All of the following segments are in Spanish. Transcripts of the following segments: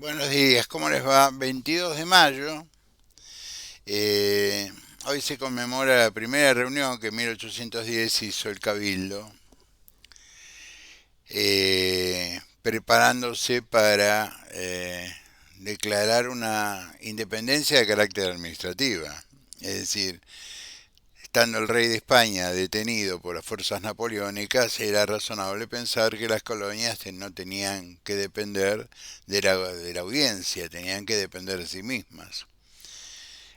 Buenos días, ¿cómo les va? 22 de mayo. eh, Hoy se conmemora la primera reunión que en 1810 hizo el Cabildo, preparándose para declarar una independencia de carácter administrativa. Es decir, estando el rey de España detenido por las fuerzas napoleónicas, era razonable pensar que las colonias no tenían que depender de la audiencia, tenían que depender de sí mismas.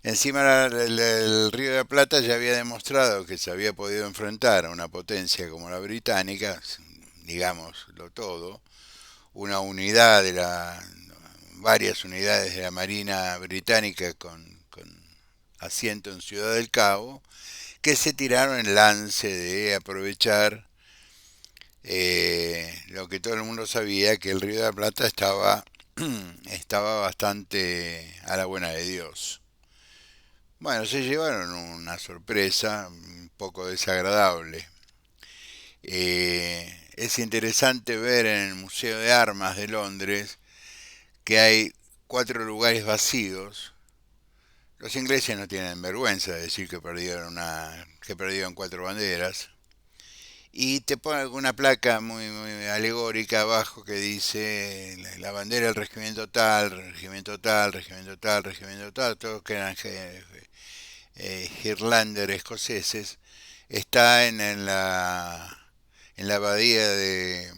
Encima el Río de la Plata ya había demostrado que se había podido enfrentar a una potencia como la británica, digámoslo todo, una unidad de varias unidades de la Marina Británica con asiento en Ciudad del Cabo, que se tiraron el lance de aprovechar lo que todo el mundo sabía, que el Río de la Plata estaba bastante a la buena de Dios. Bueno, se llevaron una sorpresa un poco desagradable. Es interesante ver en el Museo de Armas de Londres que hay 4 lugares vacíos. Los ingleses no tienen vergüenza de decir que perdieron 4 banderas. Y te ponen una placa muy alegórica abajo que dice la bandera del regimiento tal, regimiento tal, regimiento tal, regimiento tal, todos que eran Highlanders escoceses, está en la abadía de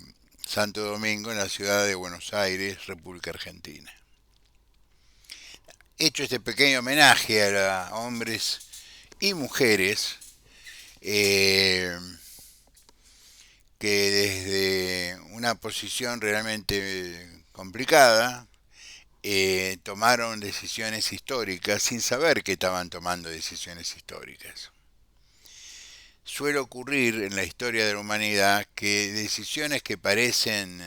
Santo Domingo, en la ciudad de Buenos Aires, República Argentina. Hecho este pequeño homenaje a hombres y mujeres eh, que desde una posición realmente complicada tomaron decisiones históricas sin saber que estaban tomando decisiones históricas. Suele ocurrir en la historia de la humanidad que decisiones que parecen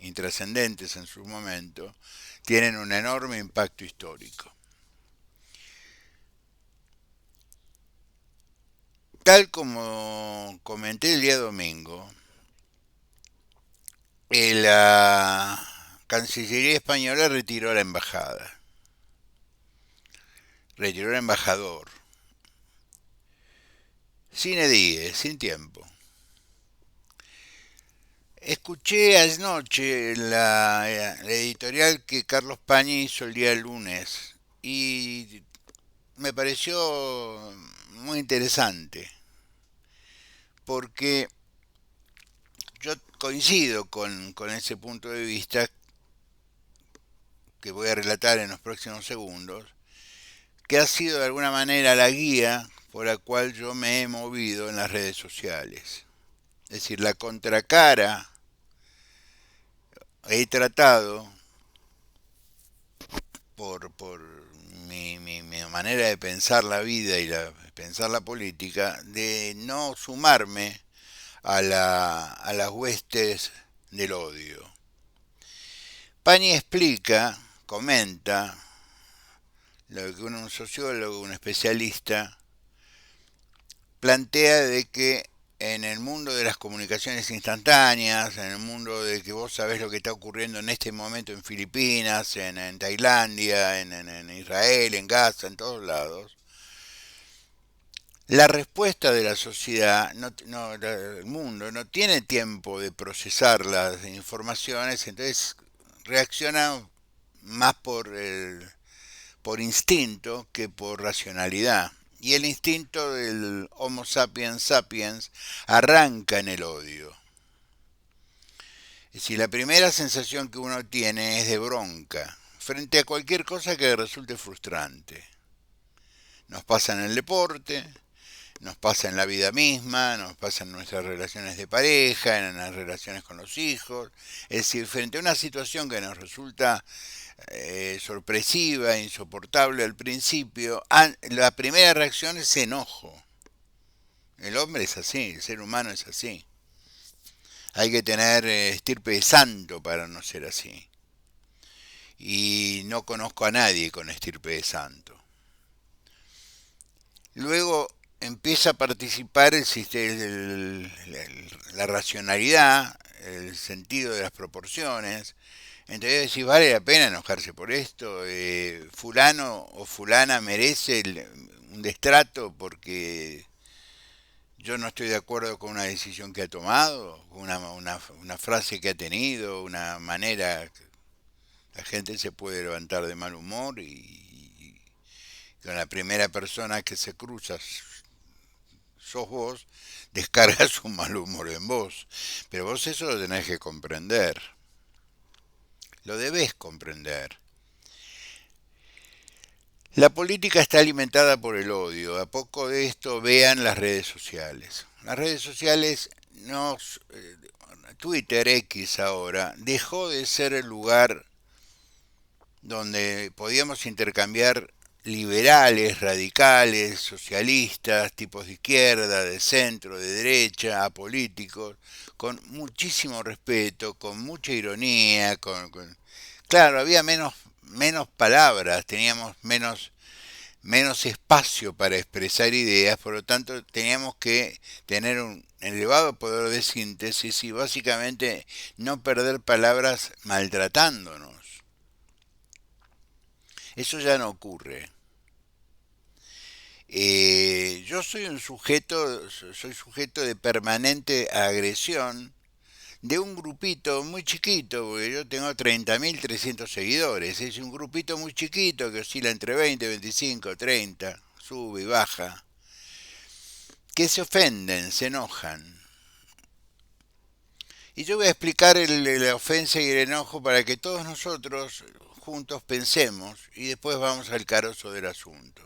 intrascendentes en su momento tienen un enorme impacto histórico. Tal como comenté el día domingo, la Cancillería española retiró el embajador, sin edie, sin tiempo. Escuché anoche la editorial que Carlos Pañi hizo el día lunes y me pareció muy interesante porque yo coincido con ese punto de vista que voy a relatar en los próximos segundos, que ha sido de alguna manera la guía por la cual yo me he movido en las redes sociales. Es decir, la contracara he tratado por mi manera de pensar la vida y pensar la política, de no sumarme a las huestes del odio. Pani explica, comenta, lo que un sociólogo, un especialista, plantea de que en el mundo de las comunicaciones instantáneas, en el mundo de que vos sabés lo que está ocurriendo en este momento en Filipinas, en Tailandia, en Israel, en Gaza, en todos lados, la respuesta de la sociedad, el mundo, no tiene tiempo de procesar las informaciones, entonces reacciona más por instinto que por racionalidad. Y el instinto del Homo sapiens sapiens arranca en el odio. Es decir, la primera sensación que uno tiene es de bronca frente a cualquier cosa que resulte frustrante. Nos pasa en el deporte, nos pasa en la vida misma, nos pasa en nuestras relaciones de pareja, en las relaciones con los hijos. Es decir, frente a una situación que nos resulta sorpresiva, insoportable al principio, la primera reacción es enojo. El hombre es así, el ser humano es así. Hay que tener estirpe de santo para no ser así. Y no conozco a nadie con estirpe de santo. Luego empieza a participar la racionalidad, el sentido de las proporciones. Entonces, si vale la pena enojarse por esto, fulano o fulana merece un destrato porque yo no estoy de acuerdo con una decisión que ha tomado, una frase que ha tenido, una manera. La gente se puede levantar de mal humor y con la primera persona que se cruza sos vos, descarga su mal humor en vos. Pero vos eso lo tenés que comprender, lo debés comprender. La política está alimentada por el odio. A poco de esto vean las redes sociales. Las redes sociales nos... Twitter X ahora dejó de ser el lugar donde podíamos intercambiar liberales, radicales, socialistas, tipos de izquierda, de centro, de derecha, apolíticos, con muchísimo respeto, con mucha ironía, claro, había menos palabras, teníamos menos espacio para expresar ideas, por lo tanto teníamos que tener un elevado poder de síntesis y básicamente no perder palabras maltratándonos. Eso ya no ocurre. Yo soy sujeto de permanente agresión de un grupito muy chiquito, porque yo tengo 30.300 seguidores, es un grupito muy chiquito que oscila entre 20, 25, 30, sube y baja, que se ofenden, se enojan. Y yo voy a explicar la ofensa y el enojo para que todos nosotros juntos pensemos y después vamos al carozo del asunto.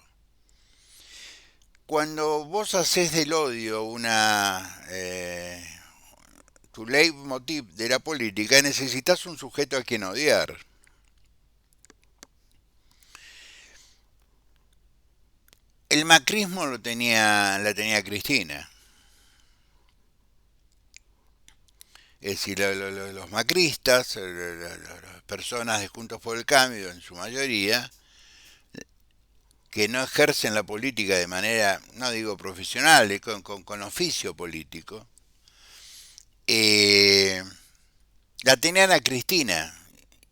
Cuando vos haces del odio tu leitmotiv de la política, necesitas un sujeto a quien odiar. El macrismo la tenía Cristina. Es decir, los macristas, las personas de Juntos por el Cambio en su mayoría, que no ejercen la política de manera, no digo profesional, con oficio político, eh, la tenían a Cristina.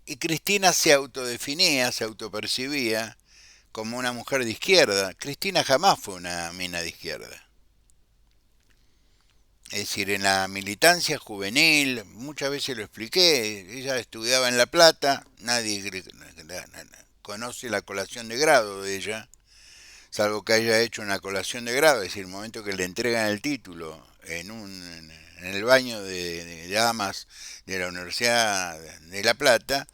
Y Cristina se autodefinía, se autopercibía como una mujer de izquierda. Cristina jamás fue una mina de izquierda. Es decir, en la militancia juvenil, muchas veces lo expliqué, ella estudiaba en La Plata, nadie conoce la colación de grado de ella, salvo que haya hecho una colación de grado, es decir, el momento que le entregan el título en el baño de damas de la Universidad de La Plata,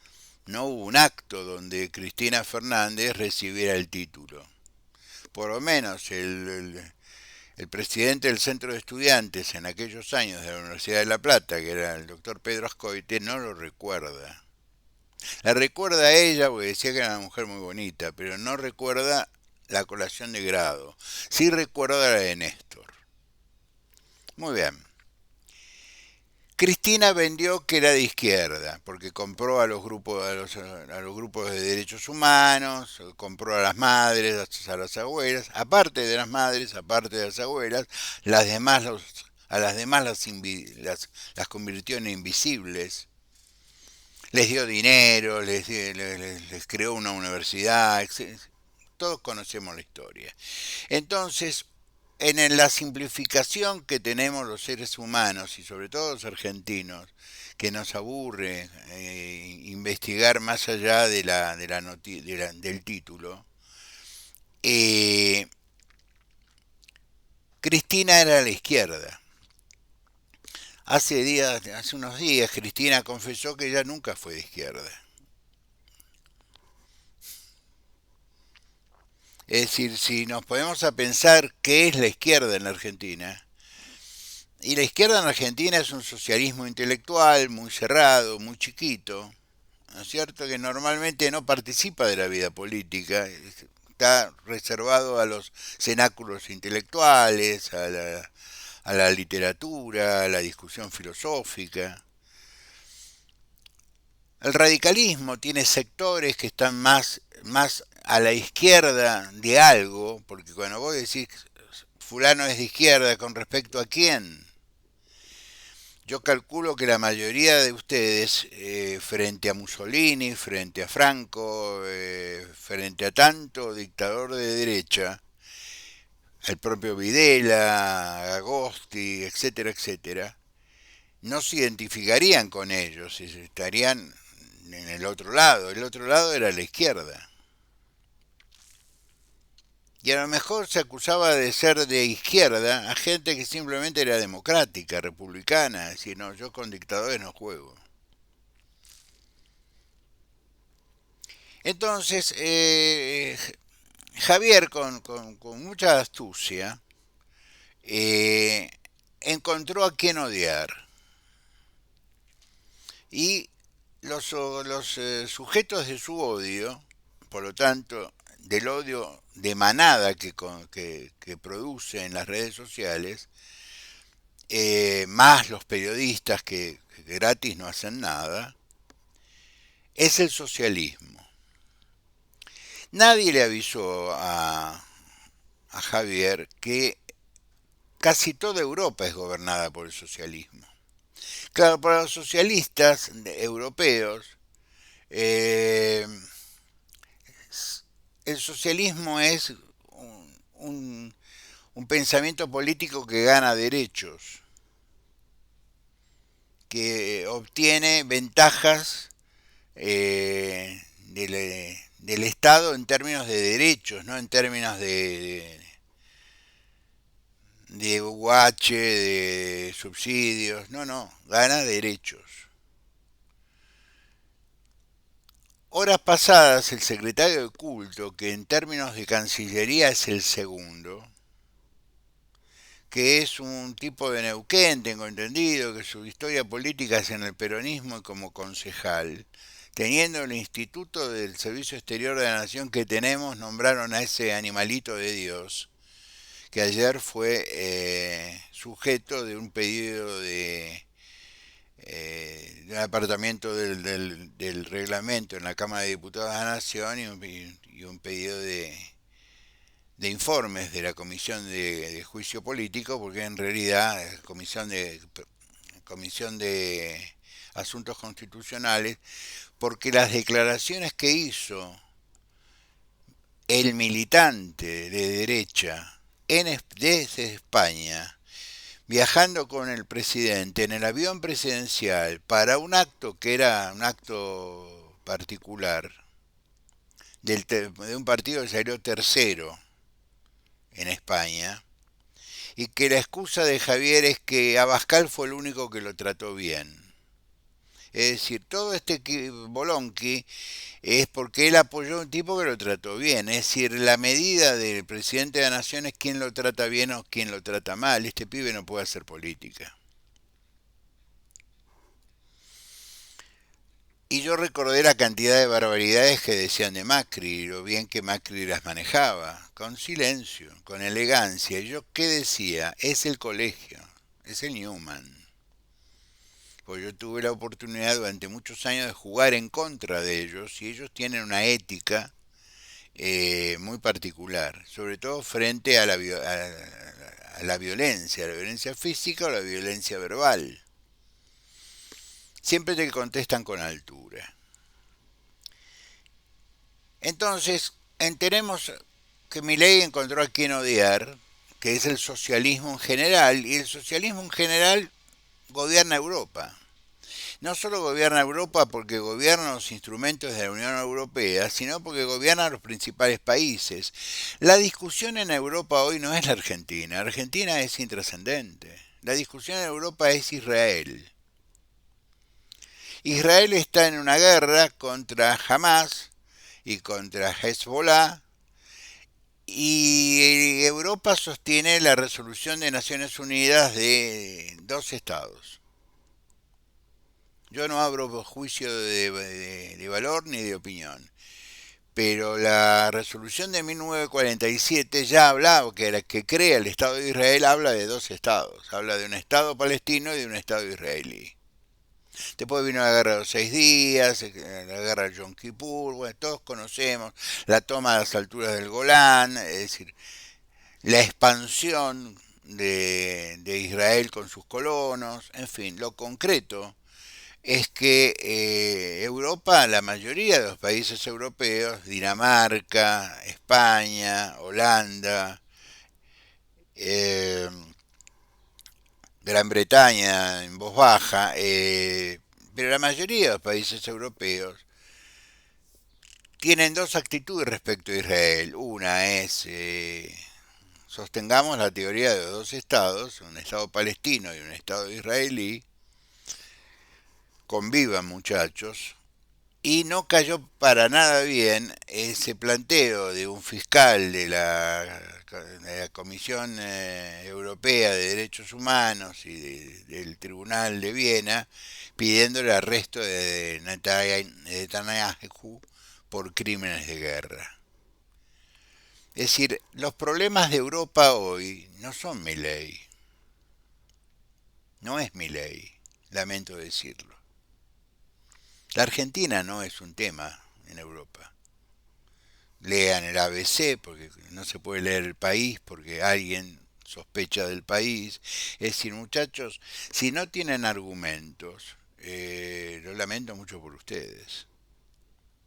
no hubo un acto donde Cristina Fernández recibiera el título. Por lo menos el presidente del centro de estudiantes en aquellos años de la Universidad de La Plata, que era el doctor Pedro Ascoite, no lo recuerda. La recuerda a ella porque decía que era una mujer muy bonita, pero no recuerda la colación de grado. Sí recuerda la de Néstor. Muy bien. Cristina vendió que era de izquierda, porque compró a los grupos de derechos humanos, compró a las madres, a las abuelas, aparte de las madres, aparte de las abuelas, a las demás las convirtió en invisibles, les dio dinero, les creó una universidad, todos conocemos la historia. Entonces, en la simplificación que tenemos los seres humanos y sobre todo los argentinos, que nos aburre investigar más allá del título, eh, Cristina era a la izquierda. Hace unos días, Cristina confesó que ella nunca fue de izquierda. Es decir, si nos ponemos a pensar qué es la izquierda en la Argentina, y la izquierda en Argentina es un socialismo intelectual muy cerrado, muy chiquito, ¿no es cierto? Que normalmente no participa de la vida política, está reservado a los cenáculos intelectuales, a la literatura, a la discusión filosófica. El radicalismo tiene sectores que están más a la izquierda de algo, porque cuando vos decís fulano es de izquierda, ¿con respecto a quién? Yo calculo que la mayoría de ustedes, frente a Mussolini, frente a Franco, frente a tanto dictador de derecha, al propio Videla, Agosti, etcétera, etcétera, no se identificarían con ellos, estarían en el otro lado. El otro lado era la izquierda. Y a lo mejor se acusaba de ser de izquierda a gente que simplemente era democrática, republicana, es decir, no, yo con dictadores no juego. Entonces, Javier, con mucha astucia, eh, encontró a quien odiar. Y los sujetos de su odio, por lo tanto, del odio de manada que produce en las redes sociales, más los periodistas que gratis no hacen nada, es el socialismo. Nadie le avisó a Javier que casi toda Europa es gobernada por el socialismo. Claro, para los socialistas europeos, eh, el socialismo es un pensamiento político que gana derechos, que obtiene ventajas del Estado en términos de derechos, no en términos de UH, de subsidios, no, no, gana derechos. Horas pasadas, el secretario de culto, que en términos de Cancillería es el segundo, que es un tipo de Neuquén, tengo entendido, que su historia política es en el peronismo y como concejal. Teniendo el Instituto del Servicio Exterior de la Nación que tenemos, nombraron a ese animalito de Dios, que ayer fue sujeto de un pedido de un apartamiento del reglamento en la Cámara de Diputados de la Nación y un pedido de informes de la Comisión de Juicio Político, porque en realidad la Comisión de Asuntos Constitucionales, porque las declaraciones que hizo el militante de derecha desde España, viajando con el presidente en el avión presidencial para un acto que era un acto particular de un partido que salió tercero en España, y que la excusa de Javier es que Abascal fue el único que lo trató bien. Es decir, todo este bolonqui es porque él apoyó a un tipo que lo trató bien. Es decir, la medida del presidente de la nación es quién lo trata bien o quién lo trata mal. Este pibe no puede hacer política. Y yo recordé la cantidad de barbaridades que decían de Macri, y lo bien que Macri las manejaba, con silencio, con elegancia. Y yo, ¿qué decía? Es el colegio, es el Newman. Pues yo tuve la oportunidad durante muchos años de jugar en contra de ellos y ellos tienen una ética muy particular, sobre todo frente a la violencia física o la violencia verbal. Siempre te contestan con altura. Entonces, entenemos que Milei encontró a quien odiar, que es el socialismo en general, y el socialismo en general gobierna Europa. No solo gobierna Europa porque gobierna los instrumentos de la Unión Europea, sino porque gobierna los principales países. La discusión en Europa hoy no es la Argentina. Argentina es intrascendente. La discusión en Europa es Israel. Israel está en una guerra contra Hamas y contra Hezbollah, y Europa sostiene la resolución de Naciones Unidas de dos estados. Yo no abro juicio de valor ni de opinión, pero la resolución de 1947 ya hablaba que la que crea el Estado de Israel habla de dos estados, habla de un Estado palestino y de un Estado israelí. Después vino la guerra de los 6 días, la guerra de Yom Kippur, bueno, todos conocemos la toma de las alturas del Golán, es decir, la expansión de Israel con sus colonos, en fin, lo concreto es que Europa, la mayoría de los países europeos, Dinamarca, España, Holanda, eh, Gran Bretaña en voz baja, pero la mayoría de los países europeos tienen dos actitudes respecto a Israel. Una es, sostengamos la teoría de dos estados, un estado palestino y un estado israelí, convivan muchachos, y no cayó para nada bien ese planteo de un fiscal de la Comisión Europea de Derechos Humanos y del Tribunal de Viena pidiendo el arresto de Netanyahu por crímenes de guerra. Es decir, los problemas de Europa hoy no son Milei, no es Milei, lamento decirlo. La Argentina no es un tema en Europa. Lean el ABC, porque no se puede leer el país, porque alguien sospecha del país. Es decir, muchachos, si no tienen argumentos, lo lamento mucho por ustedes.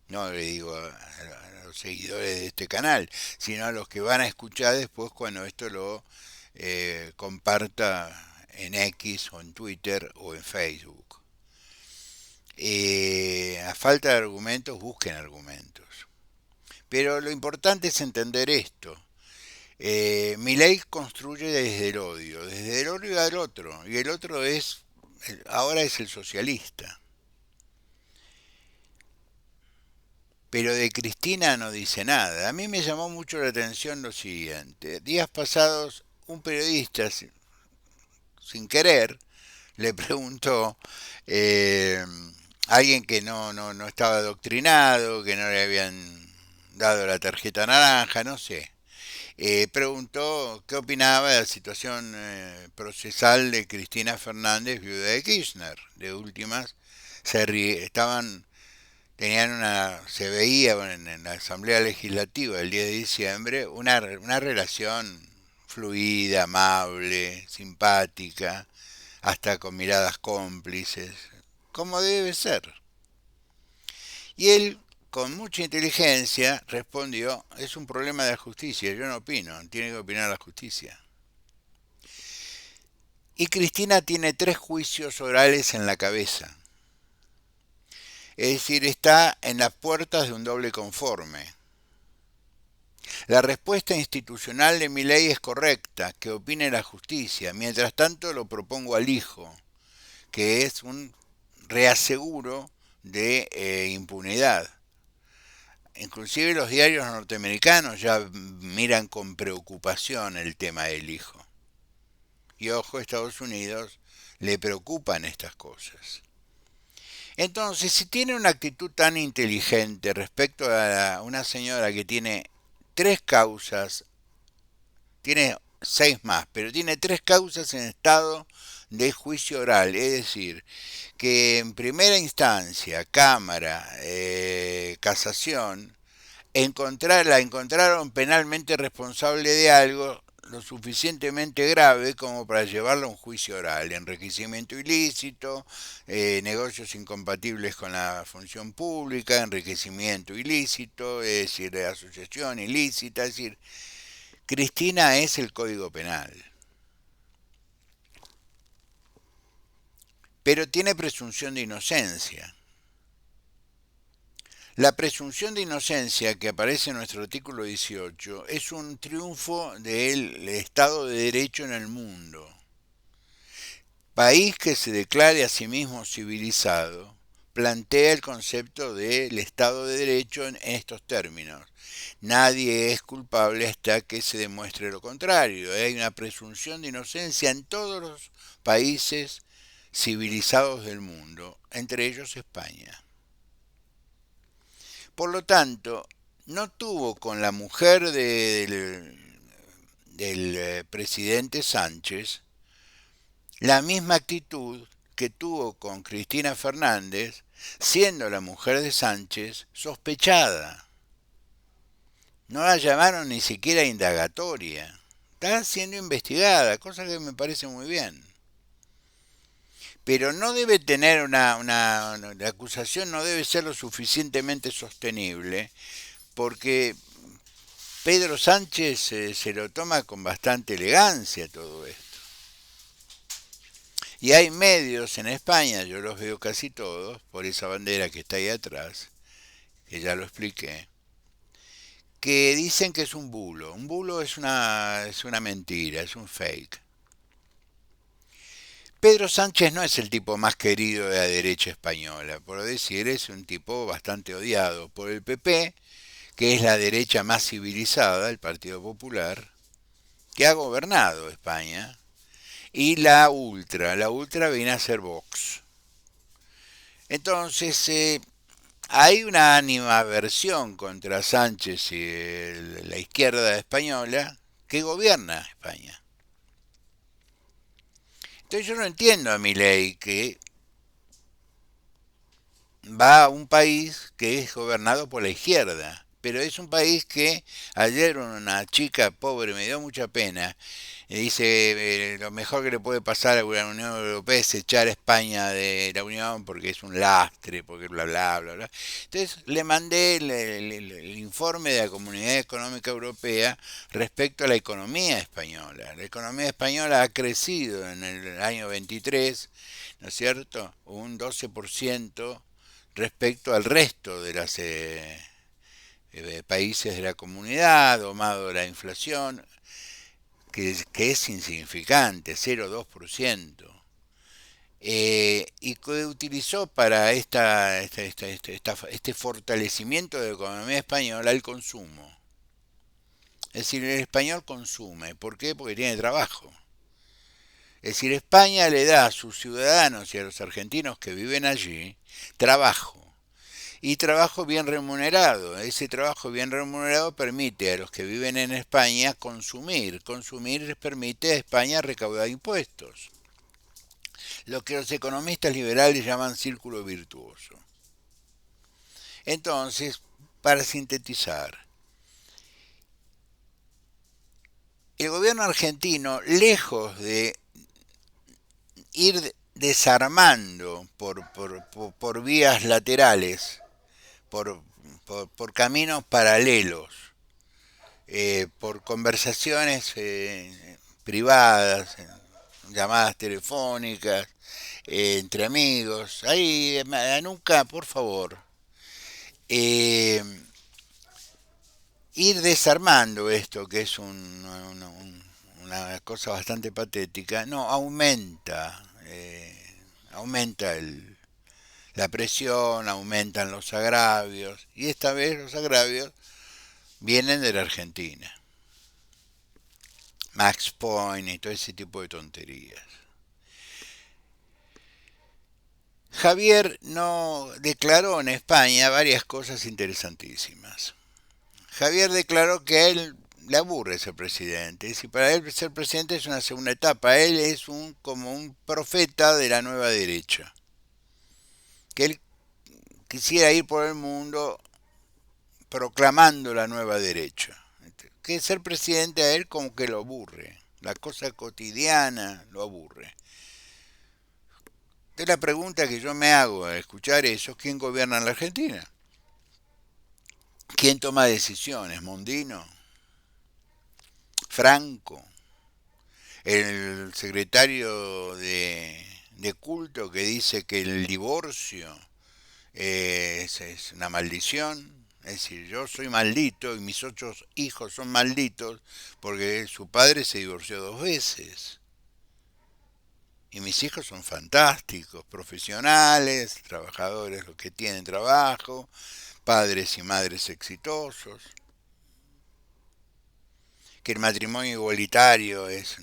No le digo a los seguidores de este canal, sino a los que van a escuchar después cuando esto lo comparta en X o en Twitter o en Facebook. A falta de argumentos, busquen argumentos. Pero lo importante es entender esto. Milei construye desde el odio al otro, y el otro es, ahora es el socialista. Pero de Cristina no dice nada. A mí me llamó mucho la atención lo siguiente. Días pasados, un periodista, sin querer, le preguntó a alguien que no estaba adoctrinado, que no le habían dado la tarjeta naranja, no sé. Preguntó qué opinaba de la situación procesal de Cristina Fernández, viuda de Kirchner. De últimas, estaban, tenían se veía bueno, en la Asamblea Legislativa el 10 de diciembre una relación fluida, amable, simpática, hasta con miradas cómplices, como debe ser. Y él, con mucha inteligencia, respondió, es un problema de la justicia, yo no opino, tiene que opinar la justicia. Y Cristina tiene 3 juicios orales en la cabeza. Es decir, está en las puertas de un doble conforme. La respuesta institucional de mi ley es correcta, que opine la justicia. Mientras tanto lo propongo al hijo, que es un reaseguro de impunidad. Inclusive los diarios norteamericanos ya miran con preocupación el tema del hijo. Y ojo, Estados Unidos le preocupan estas cosas. Entonces, si tiene una actitud tan inteligente respecto a una señora que tiene 3 causas, tiene 6 más, pero tiene 3 causas en estado de juicio oral, es decir, que en primera instancia, Cámara, Casación, la encontraron penalmente responsable de algo lo suficientemente grave como para llevarlo a un juicio oral, enriquecimiento ilícito, negocios incompatibles con la función pública, enriquecimiento ilícito, es decir, asociación ilícita, es decir, Cristina es el Código Penal, pero tiene presunción de inocencia. La presunción de inocencia que aparece en nuestro artículo 18 es un triunfo del Estado de Derecho en el mundo. País que se declare a sí mismo civilizado plantea el concepto del Estado de Derecho en estos términos. Nadie es culpable hasta que se demuestre lo contrario. Hay una presunción de inocencia en todos los países civilizados del mundo, entre ellos España. Por lo tanto, no tuvo con la mujer del presidente Sánchez la misma actitud que tuvo con Cristina Fernández, siendo la mujer de Sánchez sospechada. No la llamaron ni siquiera indagatoria. está siendo investigada, cosa que me parece muy bien. Pero no debe tener la acusación no debe ser lo suficientemente sostenible, porque Pedro Sánchez se lo toma con bastante elegancia todo esto. Y hay medios en España, yo los veo casi todos, por esa bandera que está ahí atrás, que ya lo expliqué, que dicen que es un bulo. Un bulo es una mentira, es un fake. Pedro Sánchez no es el tipo más querido de la derecha española, por decir, es un tipo bastante odiado por el PP, que es la derecha más civilizada, el Partido Popular, que ha gobernado España, y la ultra viene a ser Vox. Entonces, hay una animadversión contra Sánchez y la izquierda española que gobierna España. Entonces yo no entiendo a Milei que va a un país que es gobernado por la izquierda, pero es un país que ayer una chica pobre me dio mucha pena. Dice, lo mejor que le puede pasar a la Unión Europea es echar a España de la Unión porque es un lastre, porque bla, bla, bla, bla. Entonces le mandé el informe de la Comunidad Económica Europea respecto a la economía española. La economía española ha crecido en el año 23, ¿no es cierto? Un 12% respecto al resto de los países de la comunidad, domado la inflación, que es insignificante, 0,2%. Y que utilizó para este fortalecimiento de la economía española el consumo. Es decir, el español consume. ¿Por qué? Porque tiene trabajo. Es decir, España le da a sus ciudadanos y a los argentinos que viven allí trabajo. Y trabajo bien remunerado. Ese trabajo bien remunerado permite a los que viven en España consumir. Consumir les permite a España recaudar impuestos. Lo que los economistas liberales llaman círculo virtuoso. Entonces, para sintetizar, el gobierno argentino, lejos de ir desarmando por vías laterales, por caminos paralelos, por conversaciones privadas, llamadas telefónicas, entre amigos. Ahí, nunca, por favor, eh, ir desarmando esto, que es una cosa bastante patética, no, aumenta la presión, aumentan los agravios, y esta vez los agravios vienen de la Argentina. Max Point y todo ese tipo de tonterías. Javier no declaró en España varias cosas interesantísimas. Javier declaró que a él le aburre ser presidente. Si para él ser presidente es una segunda etapa, él es como un profeta de la nueva derecha. Que él quisiera ir por el mundo proclamando la nueva derecha. Que ser presidente a él como que lo aburre. La cosa cotidiana lo aburre. Entonces la pregunta que yo me hago al escuchar eso es ¿quién gobierna en la Argentina? ¿Quién toma decisiones? ¿Mondino? ¿Franco? ¿El secretario de culto que dice que el divorcio es una maldición? Es decir, yo soy maldito y mis 8 hijos son malditos porque su padre se divorció 2 veces. Y mis hijos son fantásticos, profesionales, trabajadores, los que tienen trabajo, padres y madres exitosos. Que el matrimonio igualitario es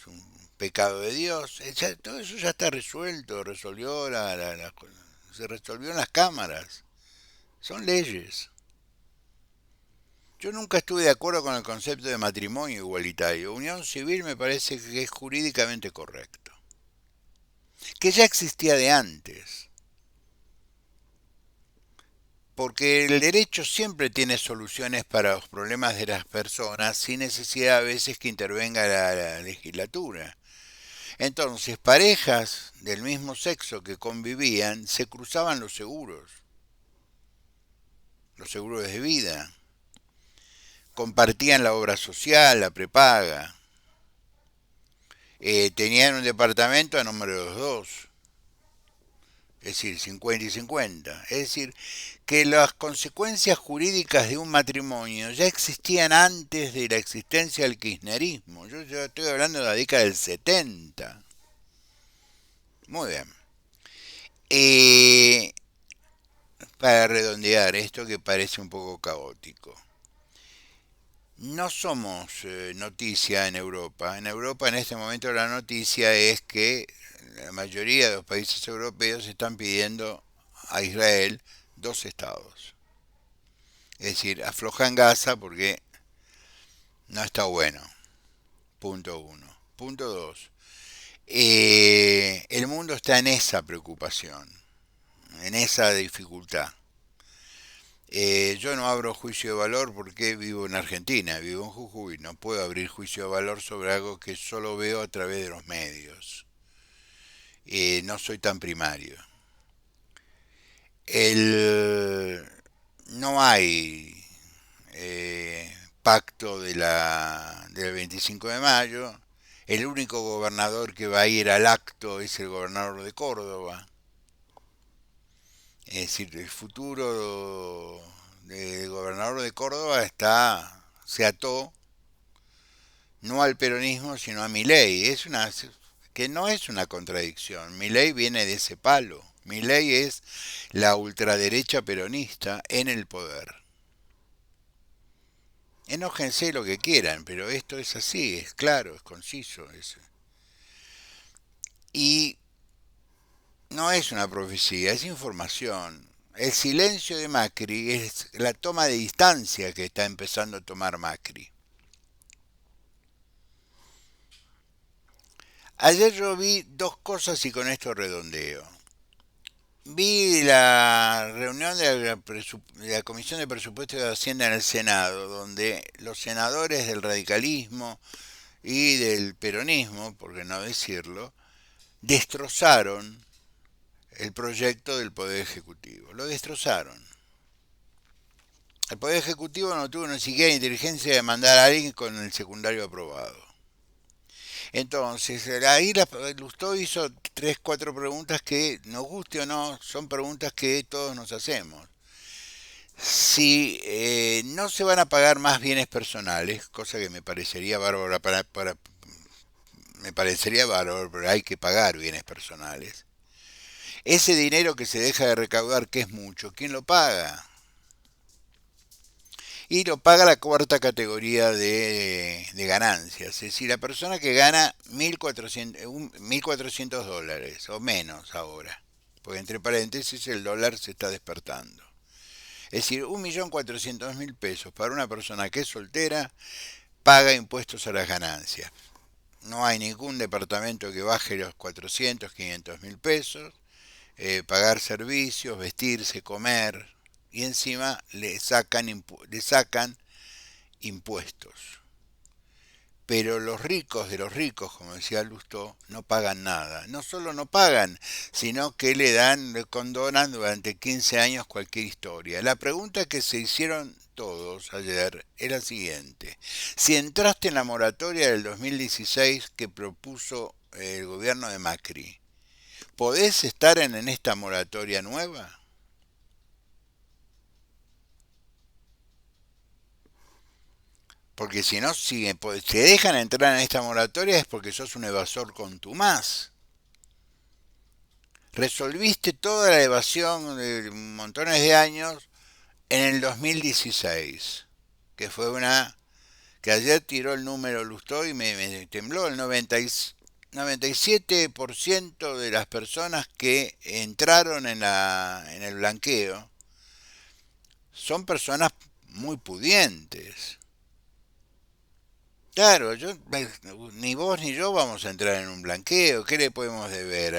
un pecado de Dios. Todo eso ya está resuelto, se resolvió en las cámaras. Son leyes. Yo nunca estuve de acuerdo con el concepto de matrimonio igualitario. Unión civil me parece que es jurídicamente correcto. Que ya existía de antes. porque el derecho siempre tiene soluciones para los problemas de las personas sin necesidad a veces que intervenga la legislatura. Entonces, parejas del mismo sexo que convivían se cruzaban los seguros de vida, compartían la obra social, la prepaga, tenían un departamento a número de los dos, es decir, 50 y 50. Es decir, que las consecuencias jurídicas de un matrimonio ya existían antes de la existencia del kirchnerismo. Yo ya estoy hablando de la década del 70. Muy bien. Eh, para redondear esto que parece un poco caótico. No somos noticia en Europa. En Europa en este momento la noticia es que la mayoría de los países europeos están pidiendo a Israel dos estados. Es decir, aflojan Gaza porque no está bueno. Punto uno. Punto dos. El mundo está en esa preocupación, en esa dificultad. Yo no abro juicio de valor porque vivo en Argentina, vivo en Jujuy, no puedo abrir juicio de valor sobre algo que solo veo a través de los medios. No soy tan primario. El, no hay pacto del 25 de mayo. El único gobernador que va a ir al acto es el gobernador de Córdoba. Es decir, el futuro del gobernador de Córdoba se ató no al peronismo, sino a Milei. Que no es una contradicción. Milei viene de ese palo. Milei es la ultraderecha peronista en el poder. Enójense lo que quieran, pero esto es así, es claro, es conciso. Y no es una profecía, es información. El silencio de Macri es la toma de distancia que está empezando a tomar Macri. Ayer yo vi dos cosas y con esto redondeo. Vi la reunión de la Comisión de Presupuestos de Hacienda en el Senado, donde los senadores del radicalismo y del peronismo, por qué no decirlo, destrozaron el proyecto del Poder Ejecutivo. Lo destrozaron. El Poder Ejecutivo no tuvo ni siquiera inteligencia de mandar a alguien con el secundario aprobado. Entonces, ahí Lustó hizo tres, cuatro preguntas que, nos guste o no, son preguntas que todos nos hacemos. Si no se van a pagar más bienes personales, cosa que me parecería bárbaro me parecería bárbaro, pero hay que pagar bienes personales. Ese dinero que se deja de recaudar, que es mucho, ¿quién lo paga? Y lo paga la cuarta categoría de ganancias. Es decir, la persona que gana 1.400 dólares o menos ahora, porque entre paréntesis el dólar se está despertando. Es decir, 1.400.000 pesos para una persona que es soltera paga impuestos a las ganancias. No hay ningún departamento que baje los 400, 500.000 pesos. Pagar servicios, vestirse, comer, y encima le sacan impuestos. Pero los ricos de los ricos, como decía Lustó, no pagan nada. No solo no pagan, sino que le condonan durante 15 años cualquier historia. La pregunta que se hicieron todos ayer era la siguiente. Si entraste en la moratoria del 2016 que propuso el gobierno de Macri, ¿podés estar en esta moratoria nueva? Porque si no, si te dejan entrar en esta moratoria es porque sos un evasor contumaz. Resolviste toda la evasión de montones de años en el 2016, que fue que ayer tiró el número Lustó y me tembló el 97% de las personas que entraron en el blanqueo son personas muy pudientes. Claro, ni vos ni yo vamos a entrar en un blanqueo. ¿Qué le podemos deber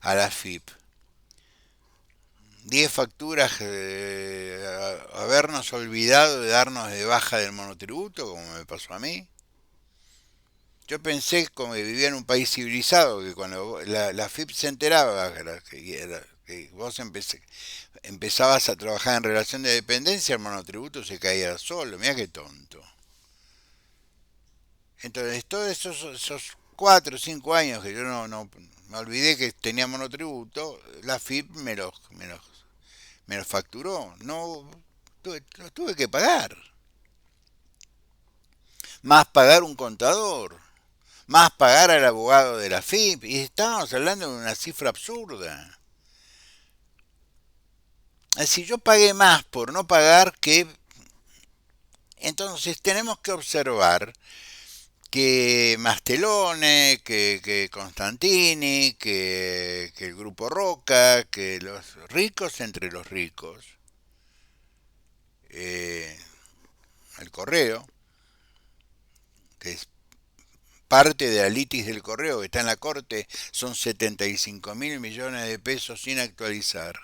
a la FIP? 10 facturas, habernos olvidado de darnos de baja del monotributo, como me pasó a mí. Yo pensé, como que vivía en un país civilizado, que cuando la FIP se enteraba que vos empezabas a trabajar en relación de dependencia, el monotributo se caía solo. Mira qué tonto. Entonces, todos esos 4 o 5 años que yo no me olvidé que tenía monotributo, la FIP me los facturó. No, lo tuve que pagar. Más pagar un contador, más pagar al abogado de la FIP. Y estábamos hablando de una cifra absurda. Es decir, yo pagué más por no pagar que... Entonces tenemos que observar que Mastelone, que Constantini, que el Grupo Roca, que los ricos entre los ricos, eh, el Correo, que es parte de la litis del Correo que está en la Corte, son 75.000 millones de pesos sin actualizar.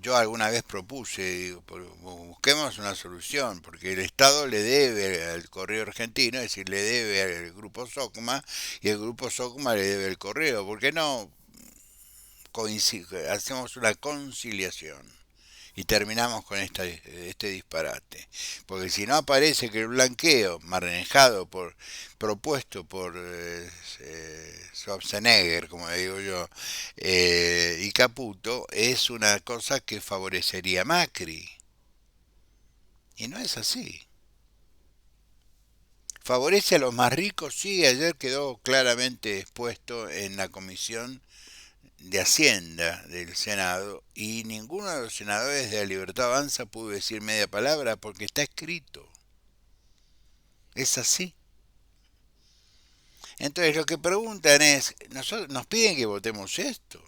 Yo alguna vez propuse, digo, busquemos una solución, porque el Estado le debe al Correo Argentino, es decir, le debe al Grupo Socma, y el Grupo Socma le debe al Correo. ¿Por qué no hacemos una conciliación? Y terminamos con este disparate. Porque si no aparece que el blanqueo manejado propuesto por Schwarzenegger, como digo yo, y Caputo, es una cosa que favorecería a Macri. Y no es así. Favorece a los más ricos, sí, ayer quedó claramente expuesto en la comisión de Hacienda del Senado y ninguno de los senadores de la Libertad Avanza pudo decir media palabra porque está escrito. Es así. Entonces lo que preguntan es, nosotros nos piden que votemos esto.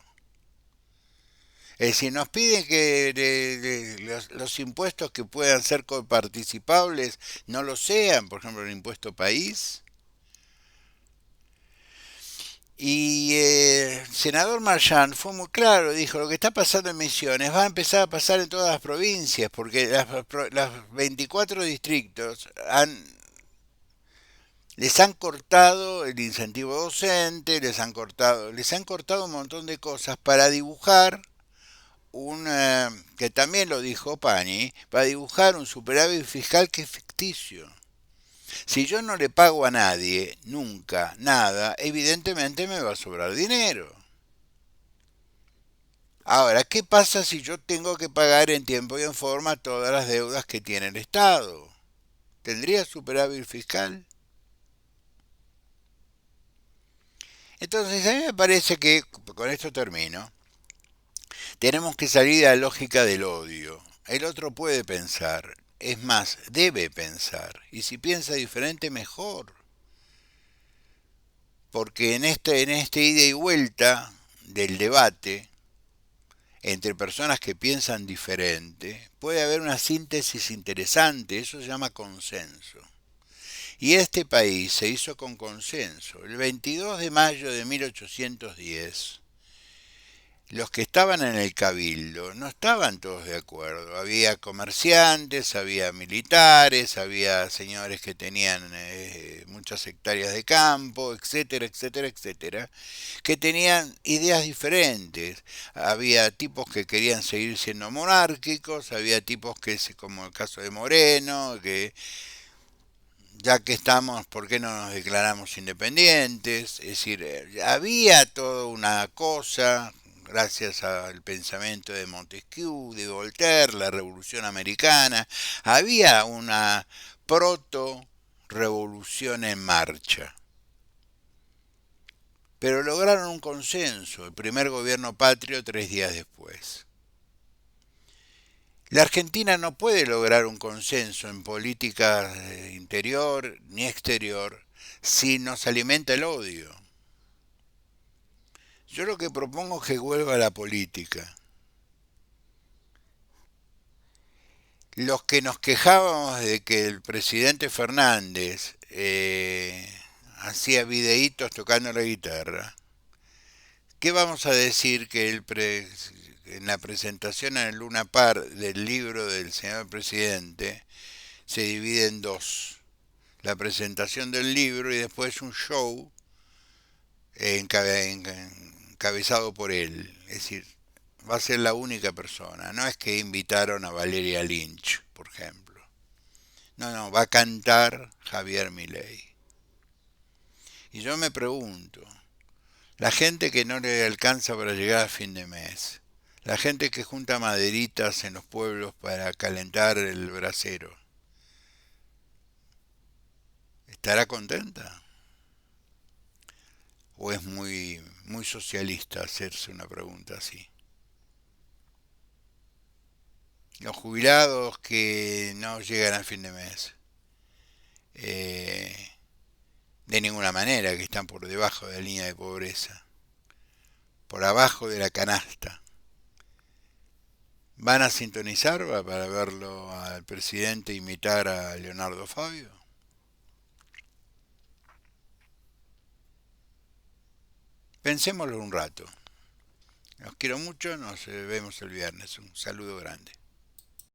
Es decir, nos piden que los impuestos que puedan ser coparticipables no lo sean, por ejemplo el impuesto país. Y el senador Marchand fue muy claro, dijo, lo que está pasando en Misiones va a empezar a pasar en todas las provincias, porque las 24 distritos les han cortado el incentivo docente, les han cortado un montón de cosas para dibujar que también lo dijo Pani, para dibujar un superávit fiscal que es ficticio. Si yo no le pago a nadie, nunca, nada, evidentemente me va a sobrar dinero. Ahora, ¿qué pasa si yo tengo que pagar en tiempo y en forma todas las deudas que tiene el Estado? ¿Tendría superávit fiscal? Entonces, a mí me parece que, con esto termino, tenemos que salir de la lógica del odio. El otro puede pensar, es más, debe pensar. Y si piensa diferente, mejor. Porque en este ida y vuelta del debate entre personas que piensan diferente, puede haber una síntesis interesante, eso se llama consenso. Y este país se hizo con consenso. El 22 de mayo de 1810, los que estaban en el cabildo no estaban todos de acuerdo. Había comerciantes, había militares, había señores que tenían muchas hectáreas de campo, etcétera, etcétera, etcétera, que tenían ideas diferentes. Había tipos que querían seguir siendo monárquicos, había tipos que, como el caso de Moreno, que ya que estamos, ¿por qué no nos declaramos independientes? Es decir, había toda una cosa, gracias al pensamiento de Montesquieu, de Voltaire, la Revolución Americana, había una proto-revolución en marcha. Pero lograron un consenso, el primer gobierno patrio 3 días después. La Argentina no puede lograr un consenso en política interior ni exterior si nos alimenta el odio. Yo lo que propongo es que vuelva a la política. Los que nos quejábamos de que el presidente Fernández hacía videitos tocando la guitarra, ¿Qué vamos a decir que en la presentación en el Luna Par del libro del señor presidente se divide en dos? La presentación del libro y después un show encabezado por él. Es decir, va a ser la única persona. No es que invitaron a Valeria Lynch, por ejemplo. No, no, va a cantar Javier Milei. Y yo me pregunto, la gente que no le alcanza para llegar a fin de mes, la gente que junta maderitas en los pueblos para calentar el brasero, ¿estará contenta? ¿O es muy socialista hacerse una pregunta así? Los jubilados que no llegan a fin de mes, eh, de ninguna manera, que están por debajo de la línea de pobreza, por abajo de la canasta, ¿van a sintonizar para verlo al presidente imitar a Leonardo Fabio? Pensémoslo un rato. Los quiero mucho, nos vemos el viernes. Un saludo grande.